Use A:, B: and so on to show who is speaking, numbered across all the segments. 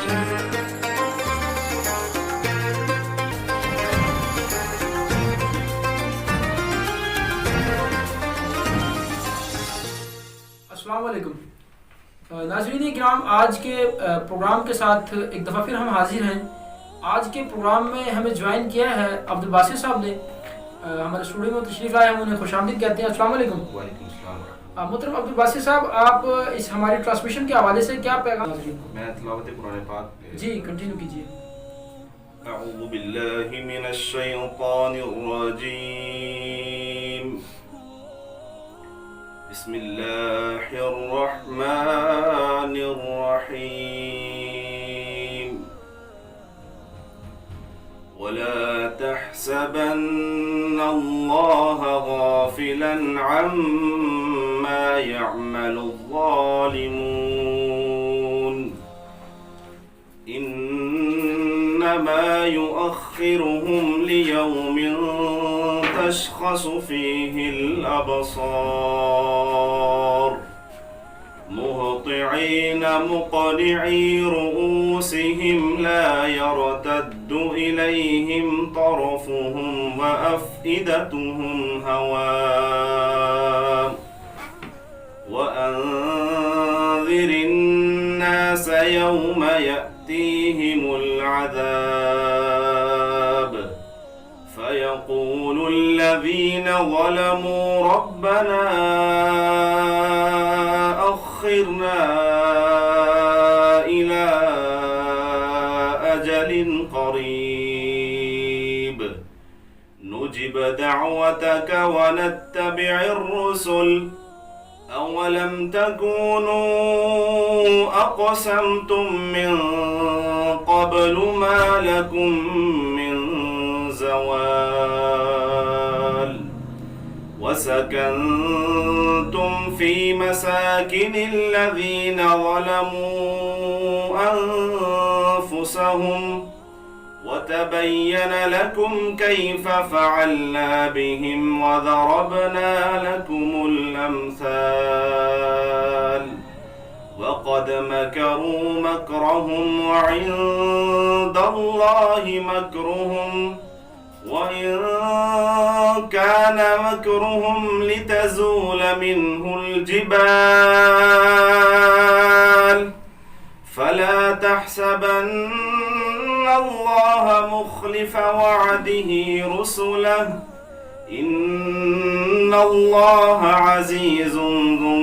A: अस्सलाम वालेकुम नाज़रीन किराम, आज के प्रोग्राम के साथ एक दफ़ा फिर हम हाजिर हैं। आज के प्रोग्राम में हमें ज्वाइन किया है अब्दुल बासित साहब ने। हमारे स्टूडियो में तशरीफ़ लाए, हम उन्हें खुशामदीद कहते हैं। अस्सलाम वालेकुम।
B: वालेकुम अस्सलाम।
A: मोहतरम अब्दुल बासित साहब, आप इस हमारी ट्रांसमिशन के हवाले से क्या पैगाम नाज़रीन को?
B: मैं तिलावत कुरान पाक
A: जी कंटिन्यू कीजिए।
B: अऊज़ु बिल्लाहि मिनश शैतानिर रजीम। बिस्मिल्लाहिर रहमानिर रहीम। वला तहसबन्ना अल्लाह गाफिलन अम्मा यअमलु ज़ालिमून। इन्नमा युअख्खिरुहुम लियौमिन तशख़सु फ़ीहिल अबसार मुहतिईन मुक़निई रुऊसिहिम ला यरतद्दु इलैहिम तरफ़ुहुम व अफ़इदतुहुम हवा वअन्ज़िरिन नास यौम यअतीहिमुल अज़ाब फयक़ूलु الذين ظلموا ربنا أخرنا إلى أجل قريب نجب دعوتك ونتبع الرسل أولم تكونوا أقسمتم من قبل ما لكم من زوال وسكنتم في مساكن الذين ظلموا أنفسهم وتبين لكم كيف فعلنا بهم وضربنا لكم الأمثال وقد مكروا مكرهم وعند الله مكرهم وإن كان مكرهم لتزول منه الجبال فلا تحسبن الله مخلف وعده رسله إن الله عزيز ذو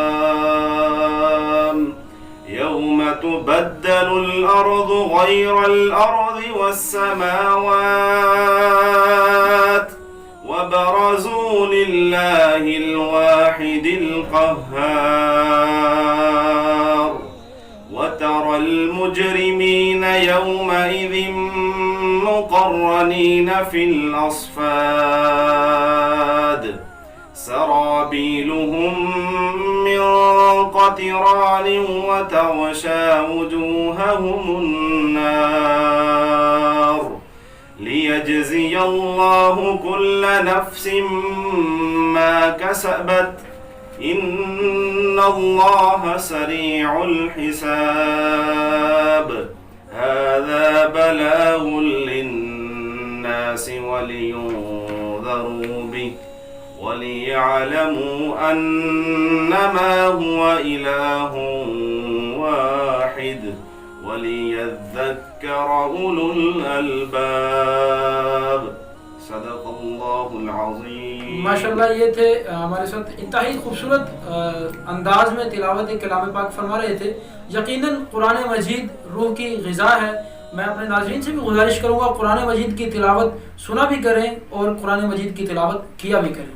B: انتقام يوم تبدل الأرض غير الأرض والسماوات وبرزوا لله الواحد القهار وترى المجرمين يومئذ مقرنين في الأصفاد سرابيلهم من قطران وتغشى وجوههم النار ليجزي الله كل نفس ما كسبت إن الله سريع الحساب هذا بلاغ للناس ولينذروا به وليعلموا أنما هو إله واحد وليذكر أولو الألباب صدق الله العظيم।
A: माशाल्लाह, ये थे हमारे साथ इंतहाई खूबसूरत अंदाज में तिलावत कलाम पाक फरमा रहे थे। यकीनन कुरान मजीद रूह की ग़िज़ा है। मैं अपने नाज़रीन से भी गुजारिश करूँगा कुरान मजीद की तिलावत सुना भी करें और कुरान मजीद की तिलावत किया भी करें।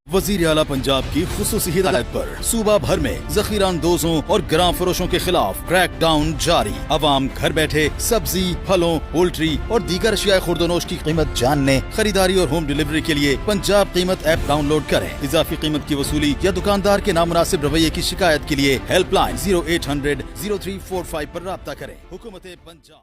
C: वज़ीर आला पंजाब की खुसूसी हिदायत पर सूबा भर में ज़ख़ीरा अंदोज़ों और गिरां फरोशों के खिलाफ क्रैक डाउन जारी। अवाम घर बैठे सब्जी, फलों, पोल्ट्री और दीगर अशिया खुर्दनोश की कीमत जानने, खरीदारी और होम डिलीवरी के लिए पंजाब कीमत ऐप डाउनलोड करें। इजाफी कीमत की वसूली या दुकानदार के नामुनासिब रवैये की शिकायत के लिए हेल्पलाइन 0800 0345 पर राब्ता करें। हुकूमत पंजाब।